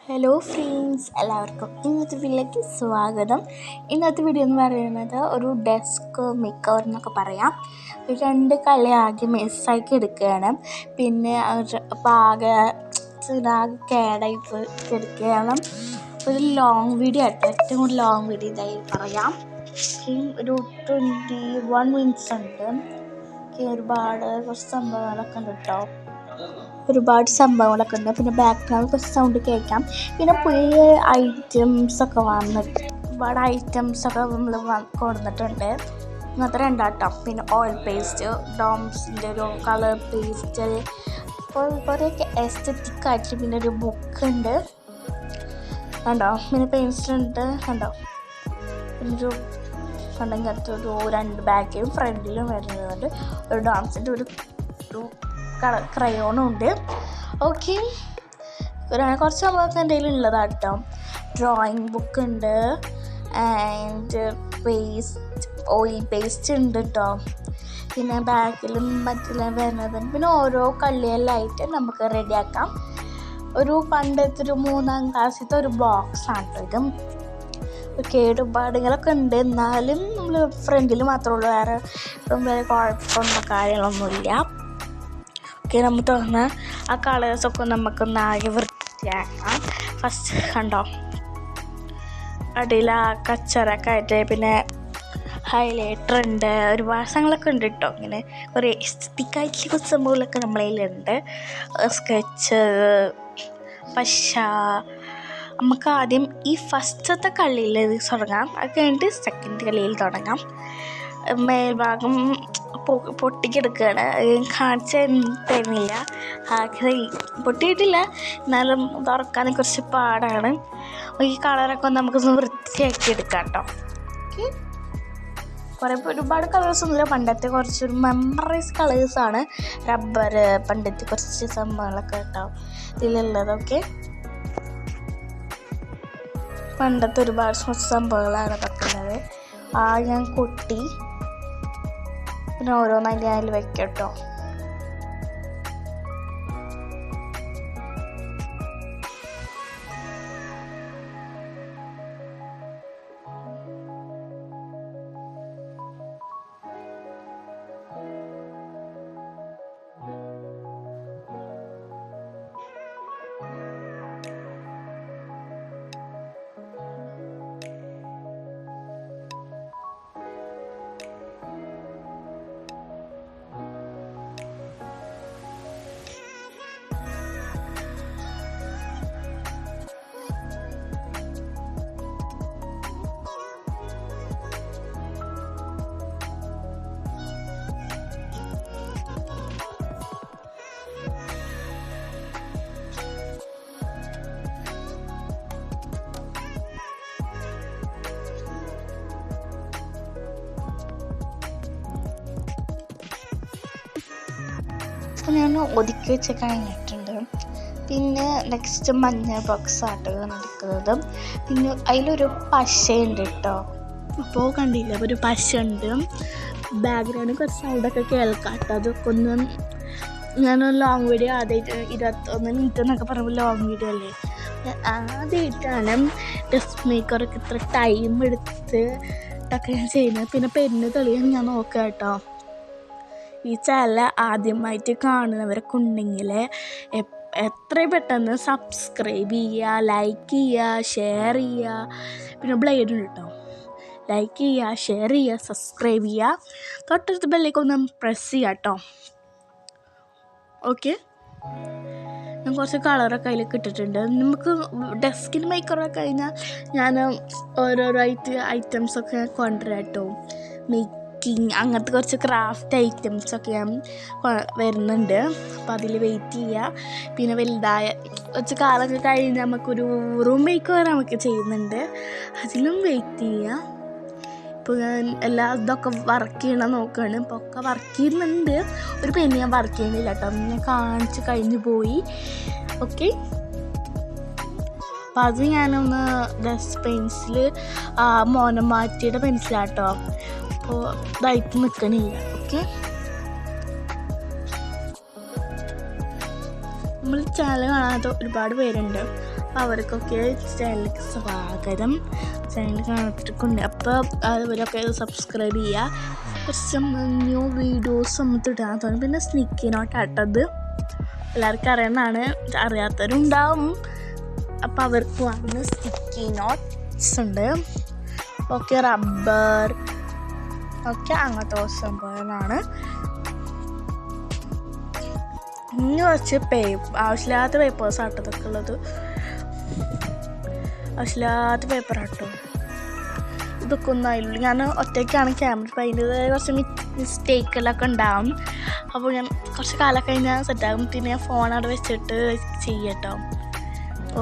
Hello friends, എല്ലാവർക്കും ഇന്നത്തെ വീഡിയോയിലേക്ക് സ്വാഗതം. ഇന്നത്തെ വീഡിയോ എന്ന് പറയുന്നത് ഒരു ഡെസ്ക് മേക്ക് ഓവർ എന്നൊക്കെ പറയാം. 2 കളി ആകെ മിസ്സാക്കി എടുക്കുകയാണ്. പിന്നെ ആകെ കേടായിട്ട് എടുക്കുകയാണ്. ഒരു ലോങ് വീഡിയോ ആയിട്ട് ഏറ്റവും കൂടുതൽ ലോങ് വീഡിയോ ഇതായി പറയാം. ഒരു 21 മിനിറ്റ്സ് ഉണ്ട്. ഒരുപാട് കുറച്ച് സംഭവങ്ങളൊക്കെ ഉണ്ട് കേട്ടോ. പിന്നെ ബാക്ക്ഗ്രൗണ്ട് കുറച്ച് സൗണ്ട് കേൾക്കാം. പിന്നെ പുതിയ ഐറ്റംസൊക്കെ ഒരുപാട് ഐറ്റംസൊക്കെ നമ്മൾ കൊടുത്തിട്ടുണ്ട്. ഇന്നത്തെ 2 പിന്നെ ഓയിൽ പേസ്റ്റ്, ഡോംസിൻ്റെ ഒരു കളർ പേസ്റ്റ്, അപ്പോൾ കുറേയൊക്കെ എസ്തറ്റിക് ആയിട്ട്. പിന്നെ ഒരു ബുക്ക് ഉണ്ട് കണ്ടോ. പിന്നെ പെൻസിൽ ഉണ്ട് കണ്ടോ. പിന്നെ ഇങ്ങനത്തെ ഒരു 2 ബാഗിലും ഫ്രണ്ടിലും വരുന്നുണ്ട്. ഒരു ഡോംസിൻ്റെ ഒരു ക്രയോണും ഉണ്ട്. ഓക്കെ, കുറച്ച് നമ്മളൊക്കെ എൻ്റെ കയ്യിൽ ഉള്ളതാണ് കേട്ടോ. ഡ്രോയിങ് ബുക്ക് ഉണ്ട്, ആൻഡ് ഓയിൽ പേസ്റ്റ് ഉണ്ട് കേട്ടോ. പിന്നെ ബാഗിലും മറ്റെല്ലാം വരുന്നതുണ്ട്. പിന്നെ ഓരോ കള്ളിയെല്ലാമായിട്ട് നമുക്ക് റെഡിയാക്കാം. ഒരു പണ്ടത്തെ ഒരു 3ാം ക്ലാസ്സിലത്തെ ഒരു ബോക്സാണ് കേട്ടോ ഇത്. കേടുപാടുകളൊക്കെ ഉണ്ട്, എന്നാലും നമ്മൾ ഫ്രണ്ടിൽ മാത്രമേ ഉള്ളൂ, വേറെ കുഴപ്പമൊന്നും കാര്യങ്ങളൊന്നുമില്ല. ഓക്കെ, നമ്മൾ തുറന്ന് ആ കളേഴ്സൊക്കെ നമുക്കൊന്ന് ആകെ വൃത്തിയാക്കാം. ഫസ്റ്റ് കണ്ടോ, അടിയിൽ ആ കച്ചറൊക്കെ ആയിട്ട്. പിന്നെ ഹൈലൈറ്റർ ഉണ്ട്, ഒരുപാട് സാധനങ്ങളൊക്കെ ഉണ്ട് കേട്ടോ. ഇങ്ങനെ കുറേ എസ്തറ്റിക്കായിട്ടുള്ള കുറച്ച് സംഭവങ്ങളൊക്കെ നമ്മളെ കയ്യിലുണ്ട്. സ്കെച്ച്, പശ. നമുക്ക് ആദ്യം ഈ ഫസ്റ്റത്തെ കളിയിൽ തുടങ്ങാം, അത് കഴിഞ്ഞിട്ട് സെക്കൻഡ് കളിയിൽ തുടങ്ങാം. മേൽഭാഗം പൊട്ടിക്കെടുക്കുകയാണ്, കാണിച്ച തരുന്നില്ല. പൊട്ടിയിട്ടില്ല, എന്നാലും തുറക്കാൻ കുറച്ച് പാടാണ്. ഈ കളറൊക്കെ നമുക്കൊന്ന് വൃത്തിയാക്കി എടുക്കാം കേട്ടോ. ഒരുപാട് കളേഴ്സൊന്നുമില്ല, പണ്ടത്തെ കുറച്ചൊരു മെമ്മറൈസ് കളേഴ്സാണ്. റബ്ബർ, പണ്ടത്തെ കുറച്ച് സംഭവങ്ങളൊക്കെ കേട്ടോ ഇതിലുള്ളതൊക്കെ. പണ്ടത്തെ ഒരുപാട് കുറച്ച് സംഭവങ്ങളാണ് വെക്കുന്നത്. ഞാൻ കൊട്ടി, പിന്നെ ഓരോന്നായി അതിൽ വെക്കാം കേട്ടോ. അപ്പോൾ ഞാൻ ഒതുക്കി വെച്ച് കഴിഞ്ഞിട്ടുണ്ട്. പിന്നെ നെക്സ്റ്റ് മഞ്ഞ ബോക്സായിട്ട് നടക്കുന്നത്. പിന്നെ അതിലൊരു പശയുണ്ട് കേട്ടോ. അപ്പോൾ കണ്ടില്ല, ഒരു പശ ഉണ്ട്. ബാക്ക്ഗ്രൗണ്ടിൽ കുറച്ച് സൗണ്ടൊക്കെ കേൾക്കാം കേട്ടോ. അതൊക്കെ ഒന്ന് ഞാൻ ലോങ് വീഡിയോ ആദ്യമായിട്ട് 21 മിനിറ്റ് എന്നൊക്കെ പറയുമ്പോൾ ലോങ് വീഡിയോ അല്ലേ, ആദ്യമായിട്ടാണ് ഡെസ്ക് മേക്കറൊക്കെ ഇത്ര ടൈം എടുത്തിട്ടൊക്കെ ഞാൻ ചെയ്യുന്നത്. പിന്നെ പെണ്ണ് തെളിയാൻ ഞാൻ നോക്കാം കേട്ടോ. ഈ ചാനൽ ആദ്യമായിട്ട് കാണുന്നവരൊക്കെ ഉണ്ടെങ്കിൽ എത്രയും പെട്ടെന്ന് സബ്സ്ക്രൈബ് ചെയ്യുക, ലൈക്ക് ചെയ്യുക, ഷെയർ ചെയ്യുക. പിന്നെ ബ്ലേഡ് ഉണ്ട് കേട്ടോ. ലൈക്ക് ചെയ്യുക, ഷെയർ ചെയ്യുക, സബ്സ്ക്രൈബ് ചെയ്യുക. തൊട്ടടുത്ത് ബെല്ലേക്കൊന്ന് പ്രസ് ചെയ്യുക കേട്ടോ. ഓക്കെ, ഞാൻ കുറച്ച് കളറൊക്കെ അതിലേക്ക് ഇട്ടിട്ടുണ്ട്. നമുക്ക് ഡെസ്കിന് മേക്കറൊക്കെ കഴിഞ്ഞാൽ ഞാൻ ഓരോരോ ഐറ്റംസൊക്കെ കൊണ്ടുവരാം കേട്ടോ. അങ്ങനത്തെ കുറച്ച് ക്രാഫ്റ്റ് ഐറ്റംസൊക്കെ ഞാൻ വരുന്നുണ്ട്. അപ്പോൾ അതിൽ വെയിറ്റ് ചെയ്യുക. പിന്നെ വലുതായ കുറച്ച് കാലമൊക്കെ കഴിഞ്ഞ് നമുക്കൊരു റൂം മേക്കോവർ നമുക്ക് ചെയ്യുന്നുണ്ട്, അതിലും വെയിറ്റ് ചെയ്യുക. ഇപ്പോൾ ഞാൻ ഇതൊക്കെ വർക്ക് ചെയ്യണം നോക്കുകയാണ്. ഇപ്പോൾ ഒക്കെ വർക്ക് ചെയ്യുന്നുണ്ട്. ഒരു പെണ്ണ് ഞാൻ വർക്ക് ചെയ്യുന്നില്ല കേട്ടോ, ഞാൻ കാണിച്ച് കഴിഞ്ഞ് പോയി. ഓക്കെ, അപ്പോൾ അത് ഞാനൊന്ന് പെൻസിൽ മോനമാറ്റിയുടെ പെൻസിലാട്ടോ. അപ്പോൾ ഇതായിട്ട് നിൽക്കണില്ല. ഓക്കെ, നമ്മൾ ചാനൽ കാണാത്ത ഒരുപാട് പേരുണ്ട്. അപ്പോൾ അവർക്കൊക്കെ ചാനലിലേക്ക് സ്വാഗതം. ചാനൽ കാണാത്തിട്ടുണ്ട്, അപ്പോൾ അവരൊക്കെ സബ്സ്ക്രൈബ് ചെയ്യുക. കുറച്ച് ന്യൂ വീഡിയോസ് നമുക്ക് ഇടാൻ തോന്നും. പിന്നെ സ്നിക്കി നോട്ടാട്ടത് എല്ലാവർക്കും അറിയുന്നതാണ്, അറിയാത്തവരുണ്ടാവും. അപ്പോൾ അവർക്ക് വന്ന് സ്റ്റിക്കി നോട്ട്സ് ഉണ്ട്. ഓക്കെ, റബ്ബർ ഒക്കെ അങ്ങനത്തെ കുറച്ച് സംഭവങ്ങളാണ്. ഇനി കുറച്ച് ആവശ്യമില്ലാത്ത പേപ്പേഴ്സ് ആട്ടോ ഇതൊക്കെ ഉള്ളത്. ആവശ്യമില്ലാത്ത പേപ്പറാട്ടോ ഇതൊക്കെ ഒന്നും ആയില്ല. ഞാൻ ഒറ്റയ്ക്കാണ് ക്യാമറ, അപ്പോൾ അതിൻ്റെതായ കുറച്ച് മിസ്റ്റേക്കുകളൊക്കെ ഉണ്ടാവും. അപ്പോൾ ഞാൻ കുറച്ച് കാലം കഴിഞ്ഞാൽ സെറ്റാകും. പിന്നെ ഫോൺ അവിടെ വെച്ചിട്ട് ചെയ്യട്ടോ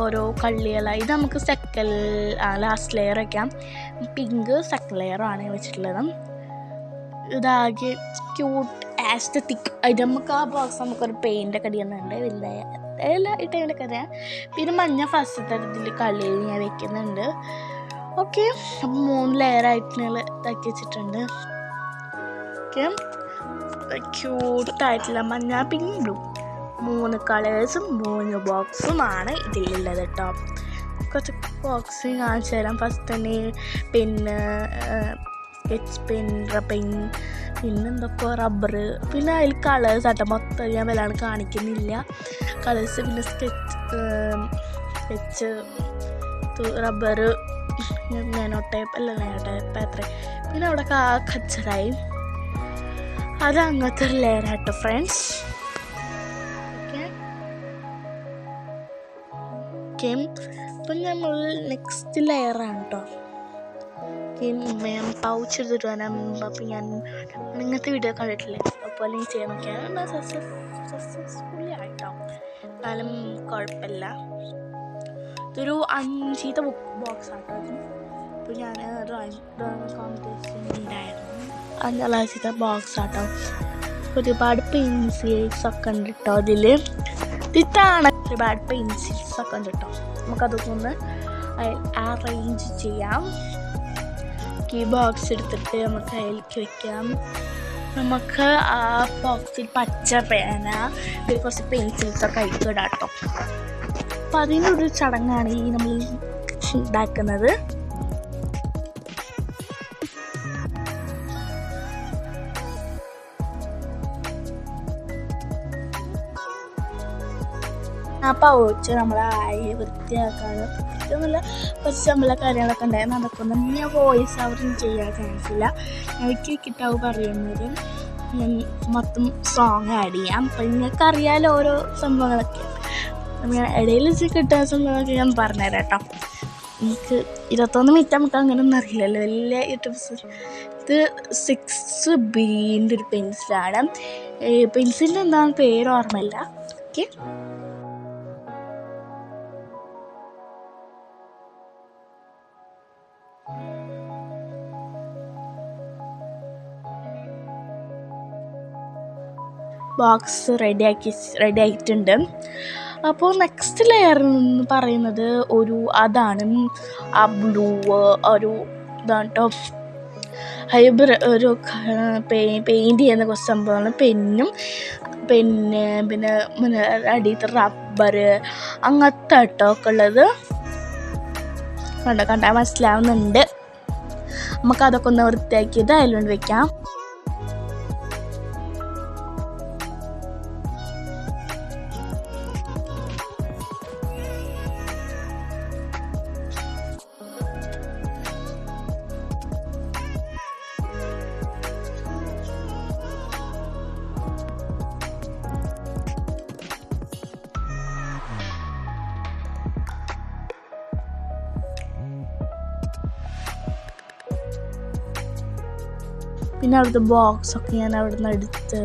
ഓരോ കള്ളികളായി. ഇത് നമുക്ക് ലാസ്റ്റ് ലെയർ വയ്ക്കാം. പിങ്ക് സെക്കൻഡ് ലെയറാണ് വെച്ചിട്ടുള്ളത്. ഇതാകെ ക്യൂട്ട് ആസ്തറ്റിക് ആയിട്ട് നമുക്ക് ആ ബോക്സ് നമുക്കൊരു പെയിൻ്റൊക്കെ അടിക്കുന്നുണ്ട്. എല്ലാ ഈ ടൈമിലൊക്കെ അറിയാം. പിന്നെ മഞ്ഞ ഫസ്റ്റത്തെ ഇതിൽ കളിയിൽ ഞാൻ വെക്കുന്നുണ്ട്. ഓക്കെ, അപ്പം 3 ലെയറായിട്ട് ഇതാക്കി വെച്ചിട്ടുണ്ട്. ഓക്കെ, ക്യൂട്ടായിട്ടുള്ള മഞ്ഞ, പിങ്ക്, ബ്ലൂ 3 കളേഴ്സും 3 ബോക്സുമാണ് ഇതിലുള്ളത് കേട്ടോ. കുറച്ച് ബോക്സ് കാണിച്ചു തരാം. ഫസ്റ്റ് തന്നെ പിന്നെ സ്കെച്ച് പെൻ, പെൻ, പിന്നെ എന്തൊക്കെ റബ്ബർ, പിന്നെ അതിൽ കളേഴ്സ് ആട്ടോ. മൊത്തം ഞാൻ വല്ലാണ്ട് കാണിക്കുന്നില്ല കളേഴ്സ്. പിന്നെ സ്കെച്ച് റബ്ബർ, നാനോ ടേപ്പ് അത്ര. പിന്നെ അവിടെ കച്ചറായി അത് അങ്ങനത്തെ ഒരു ലെയറാട്ടോ ഫ്രണ്ട്സ്. ഓക്കെ, അപ്പം നമ്മൾ നെക്സ്റ്റ് ലെയറാണ് കേട്ടോ. പൗച്ച് എടുത്തിട്ട് വരാം. അപ്പം ഞാൻ ഇങ്ങനത്തെ വീഡിയോ കണ്ടിട്ടില്ലേ, അപ്പോൾ അല്ലെങ്കിൽ ചെയ്യാൻ നോക്കിയാൽ സക്സസ്ഫുള്ളി ആയിട്ടോ. എന്നാലും കുഴപ്പമില്ല. ഇതൊരു 5 ബോക്സ് ആട്ടോ. അപ്പോൾ ഞാൻ ഡ്രോയിങ് കോമ്പറ്റീഷൻ ഉണ്ടായിരുന്നു. 5 ബോക്സ് ആട്ടോ. ഒരുപാട് പെൻസിൽസ് ഒക്കെ ഉണ്ട് കേട്ടോ അതിൽ. ഇതാണ് ഒരുപാട് പെൻസിൽസ് ഒക്കെ ഉണ്ട് കേട്ടോ. നമുക്കതൊക്കെ ഒന്ന് അറേഞ്ച് ചെയ്യാം. ഈ ബോക്സ് എടുത്തിട്ട് നമുക്ക് അതിലേക്ക് വയ്ക്കാം. നമുക്ക് ആ ബോക്സിൽ പച്ച പേന, ഇതിൽ കുറച്ച് പെൻസിൽസൊക്കെ അതിലേക്ക് ഇടാം കേട്ടോ. അപ്പം അതിനൊരു ചടങ്ങാണ് ഈ നമ്മൾ ഉണ്ടാക്കുന്നത്. ആ പൗച്ച് നമ്മളായി വൃത്തിയാക്കാതെ നല്ല കുറച്ച് നമ്മളെ കാര്യങ്ങളൊക്കെ ഉണ്ടായിരുന്നു. അതൊക്കെ ഒന്നും ഞാൻ വോയിസ് അവരും ചെയ്യാൻ ചാൻസില്ല. എനിക്ക് കിട്ടാവ് പറയുന്നത് ഞാൻ മൊത്തം സോങ് ആഡ് ചെയ്യാം. അപ്പം നിങ്ങൾക്ക് അറിയാലോ ഓരോ സംഭവങ്ങളൊക്കെ. ഞാൻ ഇടയിൽ വെച്ച് കിട്ടുന്ന സംഭവങ്ങളൊക്കെ ഞാൻ പറഞ്ഞുതരാം കേട്ടോ. എനിക്ക് 21 മിനിറ്റ് നമുക്ക് അങ്ങനെയൊന്നും അറിയില്ലല്ലോ വലിയ യൂട്യൂബ്സ്. ഇത് 6Bൻ്റെ ഒരു പെൻസിലാണ്. പെൻസിലിൻ്റെ എന്താണ് പേര് ഓർമ്മയില്ല. ഓക്കെ, ബോക്സ് റെഡി ആയിട്ടുണ്ട്. അപ്പോൾ നെക്സ്റ്റ് ലെയർ എന്ന് പറയുന്നത് അതാണ് ആ ബ്ലൂ ഒരു ഇതാണ് കേട്ടോ. ഒരു പെയിൻറ്റ് ചെയ്യുന്ന കുറച്ച് സംഭവമാണ്. പിന്നെ അടിയത്തെ റബ്ബർ അങ്ങനത്തെ കേട്ടോ ഒക്കെ ഉള്ളത് കണ്ടാൽ മനസ്സിലാവുന്നുണ്ട്. നമുക്കതൊക്കെ ഒന്ന് വൃത്തിയാക്കിയത് അതിലുകൊണ്ട് വെക്കാം. പിന്നെ അവിടുത്തെ ബോക്സൊക്കെ ഞാൻ അവിടെ നിന്ന് എടുത്ത്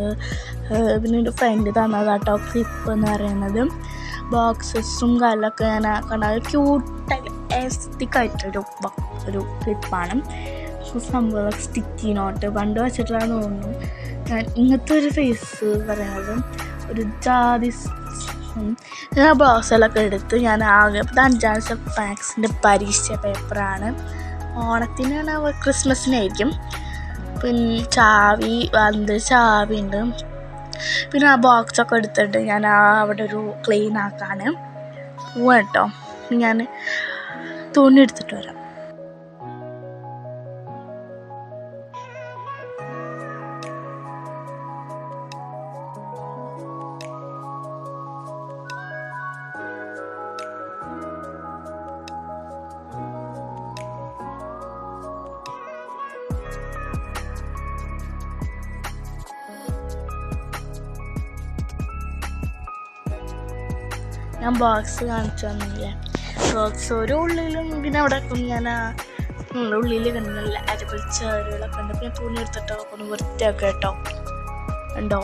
പിന്നെ എൻ്റെ ഫ്രണ്ട് തന്നതാട്ടോ ക്ലിപ്പ് എന്ന് പറയുന്നത്. ബോക്സസും കാര്യമൊക്കെ ഞാൻ കണ്ടത് ക്യൂട്ടായി എസ്റ്റിക്കായിട്ടൊരു ക്ലിപ്പാണ്. സംഭവം സ്റ്റിക്കി നോട്ട് പണ്ട് വെച്ചിട്ടാണെന്ന് തോന്നുന്നു. ഞാൻ ഇങ്ങനത്തെ ഒരു ഫേസ് പറയുന്നത് ഒരു ജാതി ഞാൻ ബോക്സിലൊക്കെ എടുത്ത് ഞാൻ ആകെ 5 മാത്സിൻ്റെ പരീക്ഷ പേപ്പറാണ്. ഓണത്തിനാണ് ക്രിസ്മസിനായിരിക്കും. പിന്നെ ചാവി ഉണ്ട്. പിന്നെ ആ ബോക്സൊക്കെ എടുത്തിട്ട് ഞാൻ അവിടെ ഒരു ക്ലീൻ ആക്കാണ് കേട്ടോ. ഞാൻ തുണി എടുത്തിട്ട് വരാം. ഞാൻ ബോക്സ് കാണിച്ചു തന്നില്ലേ, ബോക്സ് ഓരോ ഉള്ളിലും പിന്നെ അവിടെ ഞാൻ ഉള്ളിൽ കണ്ടു നല്ല അരപ്പിൽ ചേരുകളൊക്കെ ഉണ്ട്. പിന്നെ തുണി എടുത്തിട്ട് ഒന്ന് വൃത്തിയാക്കുക കേട്ടോ. ഉണ്ടോ,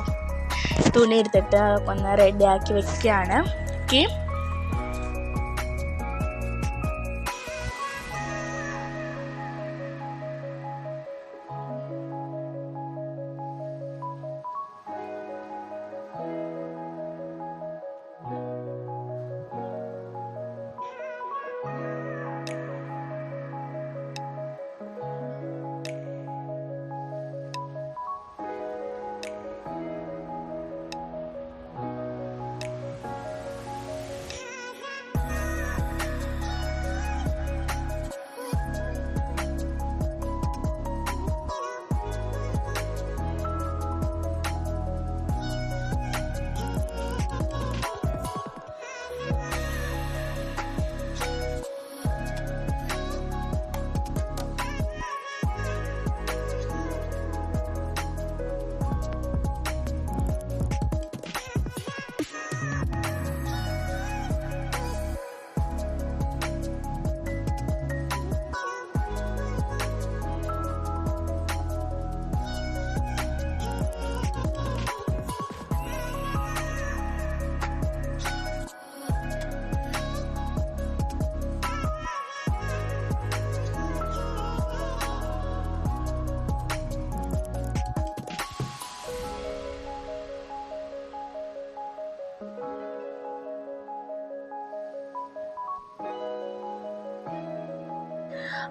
തുണി എടുത്തിട്ട് ഒന്ന് റെഡിയാക്കി വെക്കുകയാണ്. ഓക്കെ,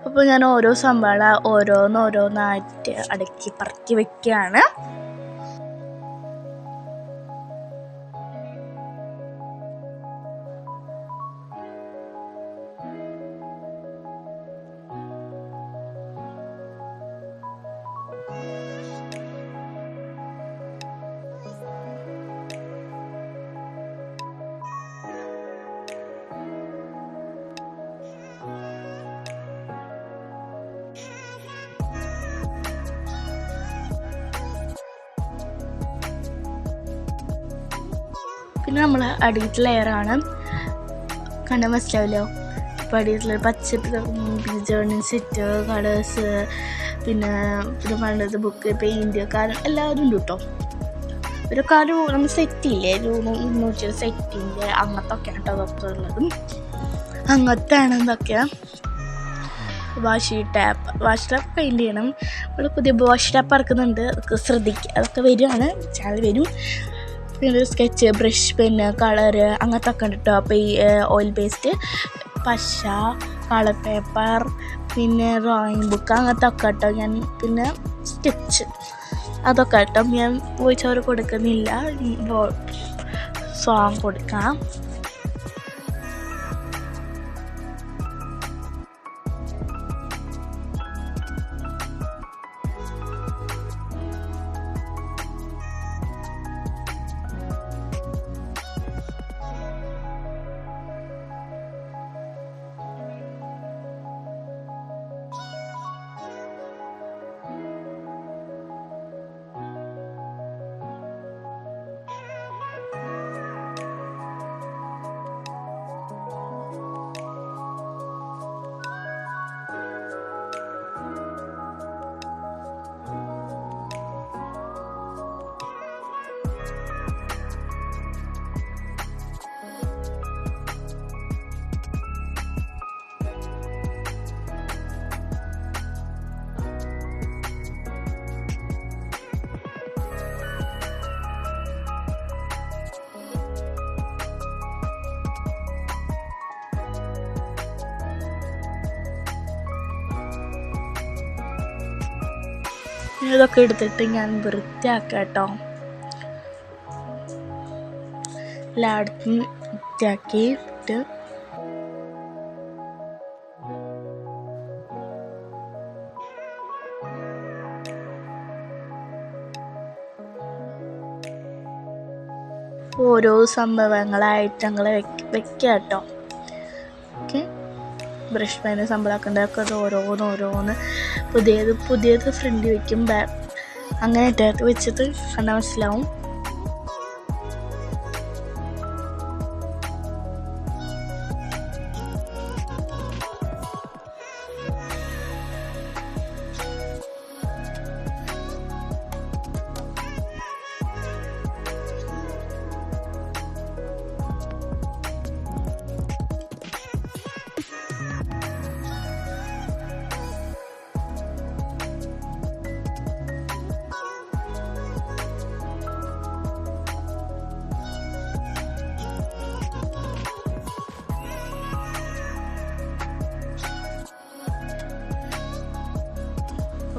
അപ്പോൾ ഞാൻ ഓരോ സംഭവം ഓരോന്നായിട്ട് അടുക്കി പറക്കി വെക്കുകയാണ്. പിന്നെ നമ്മൾ അടിയിലത്തെ ലെയറാണ് കണ്ടാൽ മനസ്സിലാവില്ലോ. അപ്പോൾ അടിയിലുള്ള പച്ച ജേർണൽ സെറ്റ് കളേഴ്സ് പിന്നെ പണ്ടത്തെ ബുക്ക് പെയിൻറ്റ് കാര്യം എല്ലാവരും ഉണ്ട് കേട്ടോ. ഒരു കാര്യം നമ്മൾ സെറ്റില്ലേ, ഒരു 200 സെറ്റിൻ്റെ അങ്ങനത്തെ ഒക്കെയാണ് കേട്ടോ അതൊക്കെ ഉള്ളത്. അങ്ങനത്തെ ആണ് ഇതൊക്കെ. വാഷി ടാപ്പ് പെയിൻറ്റ് ചെയ്യണം. ഇവിടെ പുതിയ വാഷി ടാപ്പ് ഇറക്കുന്നുണ്ട്, അതൊക്കെ ശ്രദ്ധിക്കുക. അതൊക്കെ വരുവാണ്, ചാനൽ വരും. പിന്നെ സ്കെച്ച്, ബ്രഷ്, പെന്ന്, കളറ് അങ്ങനത്തെ ഒക്കെ ഉണ്ട് കേട്ടോ. അപ്പോൾ ഈ ഓയിൽ പേസ്റ്റ്, പശ, കളർ പേപ്പർ, പിന്നെ ഡ്രോയിങ് ബുക്ക് അങ്ങനത്തെ ഒക്കെ കേട്ടോ. ഞാൻ പിന്നെ സ്കെച്ച് അതൊക്കെ കേട്ടോ. ഞാൻ വോയിസ് ഓവർ കൊടുക്കുന്നില്ല, സോങ് കൊടുക്കാം. ഇതൊക്കെ എടുത്തിട്ട് ഞാൻ വൃത്തിയാക്കാം കേട്ടോ. എല്ലായിടത്തും വൃത്തിയാക്കിയിട്ട് ഓരോ സംഭവങ്ങളായിട്ട് ഞങ്ങൾ വെക്കുക കേട്ടോ. ഓക്കെ, ബ്രഷ് പെയിന് സംഭവമാക്കേണ്ടതൊക്കെ അത് ഓരോന്ന് പുതിയത് ഫ്രണ്ട് വയ്ക്കും, അങ്ങനെ ഇട്ടകത്ത് വെച്ചിട്ട് കണ്ടാൽ മനസ്സിലാവും.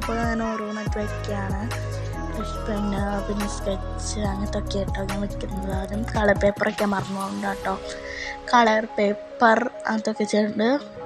അപ്പോൾ ഞാൻ ഓരോന്നായിട്ട് വയ്ക്കുകയാണ്. ബ്രഷ് പെന്ന്, പിന്നെ സ്കെച്ച്, അങ്ങനത്തൊക്കെ കേട്ടോ ഞാൻ വയ്ക്കുന്നത്. ആദ്യം കളർ പേപ്പറൊക്കെ മറന്നുകൊണ്ട് കേട്ടോ, കളർ പേപ്പർ അങ്ങനത്തൊക്കെ ചെയ്യുന്നുണ്ട്.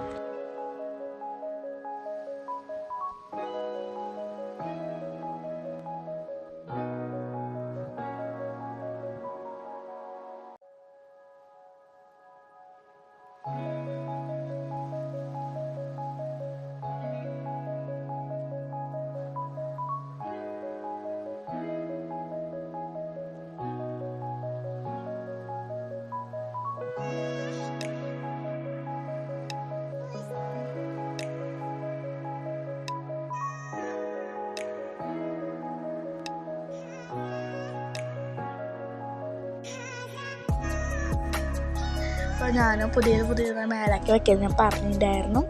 അപ്പോൾ ഞാൻ പുതിയത് മേലൊക്കെ വെക്കുന്നത് ഞാൻ പറഞ്ഞിട്ടുണ്ടായിരുന്നു.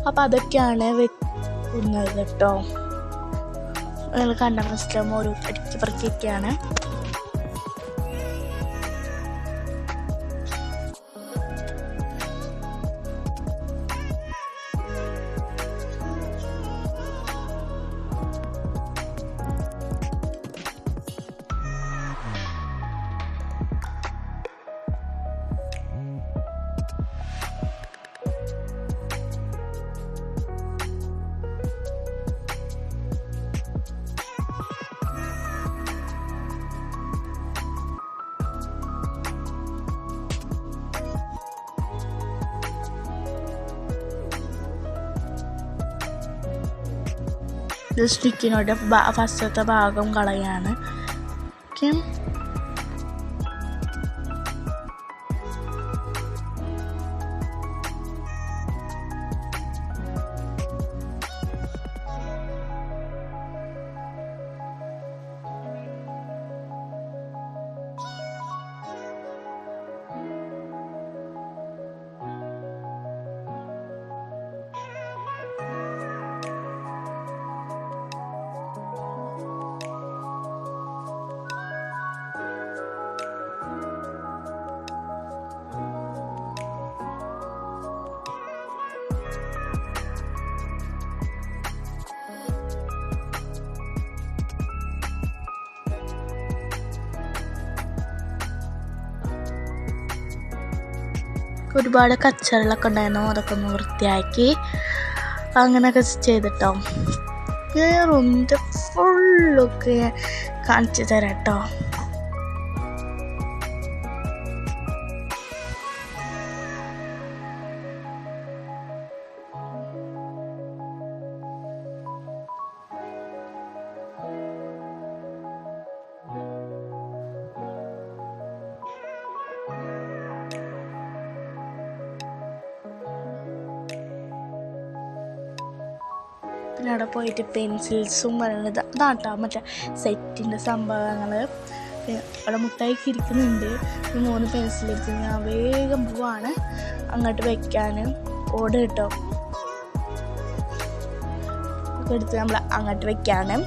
അപ്പോൾ അതൊക്കെയാണ് വെക്കുന്നത് കേട്ടോ. നിങ്ങൾ കണ്ട മനസ്സിലാകുമ്പോൾ ഓരോ അടിക്ക് പറക്കിയൊക്കെയാണ്. ഇത് സ്റ്റിക്കിനോടെ ഫസ്റ്റത്തെ ഭാഗം കളയാണ്. ഓക്കെ, ഒരുപാട് കച്ചറകളൊക്കെ ഉണ്ടായിരുന്നു, അതൊക്കെ ഒന്ന് വൃത്തിയാക്കി അങ്ങനെയൊക്കെ ചെയ്തിട്ടോ. റൂമിൻ്റെ ഫുള്ളൊക്കെ കാണിച്ചു തരാം കേട്ടോ. പിന്നെ അവിടെ പോയിട്ട് പെൻസിൽസും പറയുന്നത് അതാട്ടോ മറ്റേ സെറ്റിൻ്റെ സംഭവങ്ങൾ. അവിടെ മുട്ടായിക്ക് ഇരിക്കുന്നുണ്ട്. 3 പെൻസിൽ എടുത്ത് ഞാൻ വേഗം പോവാണ് അങ്ങോട്ട് വയ്ക്കാൻ. ഓട് കേട്ടോ ഒക്കെ എടുത്ത് നമ്മൾ അങ്ങോട്ട് വയ്ക്കാണ്.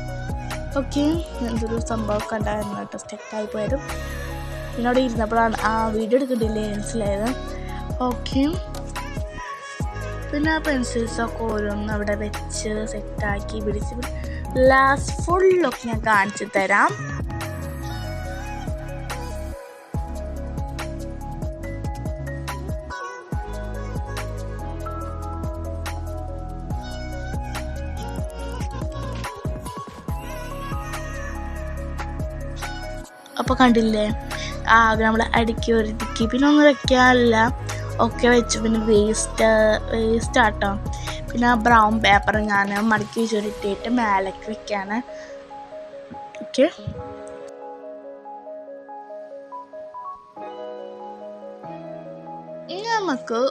ഓക്കെ, എന്തൊരു സംഭവമൊക്കെ ഉണ്ടായിരുന്നു കേട്ടോ, സ്റ്റക്കായി പോയതും. പിന്നെ അവിടെ ഇരുന്നപ്പോഴാണ് വീഡിയോ എടുക്കണ്ടില്ലേ മനസ്സിലായത്. ഓക്കെ, പിന്നെ പെൻസിൽസൊക്കെ ഓരോന്നും അവിടെ വെച്ച് സെറ്റാക്കി പിടിച്ച് ലാസ്റ്റ് ഫുള്ളൊക്കെ ഞാൻ കാണിച്ചു തരാം. അപ്പോൾ കണ്ടില്ലേ, ആകെ നമ്മൾ അടുക്കി ഒരുക്കി പിന്നെ ഒന്നും വെക്കാനില്ല, ഒക്കെ വെച്ചു. പിന്നെ വേസ്റ്റ് ആട്ടോ. പിന്നെ ബ്രൗൺ പേപ്പർ ഞാൻ മടക്കി ചുരുട്ടിയിട്ട് മേലേക്ക് വെക്കാണ്. ഓക്കെ, ഇനി നമുക്ക്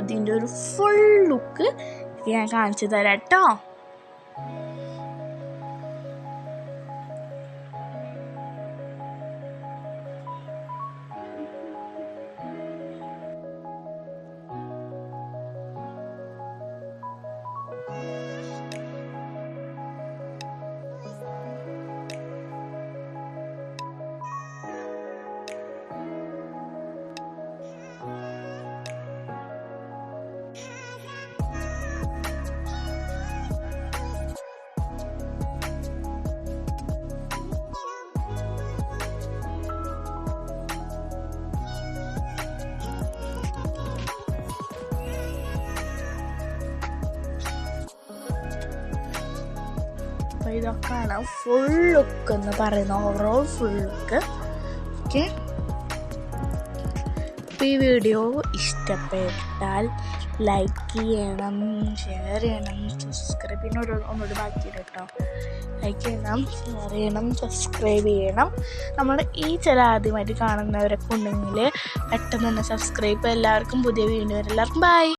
ഇതിൻ്റെ ഒരു ഫുൾ ലുക്ക് ഞാൻ കാണിച്ചു തരാം കേട്ടോ. അപ്പോൾ ഇതൊക്കെയാണ് ഫുൾ ലുക്ക് എന്ന് പറയുന്നത്, ഓവറോൾ ഫുൾ ലുക്ക്. ഓക്കെ, അപ്പോൾ ഈ വീഡിയോ ഇഷ്ടപ്പെട്ടാൽ ലൈക്ക് ചെയ്യണം, ഷെയർ ചെയ്യണം, സബ്സ്ക്രൈബ് ചെയ്യണം. ഒന്നുകൂടി ബാക്കിയിട്ട് കേട്ടോ, ലൈക്ക് ചെയ്യണം, ഷെയർ ചെയ്യണം, സബ്സ്ക്രൈബ് ചെയ്യണം. നമ്മുടെ ഈ ചില ആദ്യമായിട്ട് കാണുന്നവരൊക്കെ ഉണ്ടെങ്കിൽ പെട്ടെന്ന് തന്നെ സബ്സ്ക്രൈബ്. എല്ലാവർക്കും പുതിയ വീഡിയോ, എല്ലാവർക്കും ബൈ.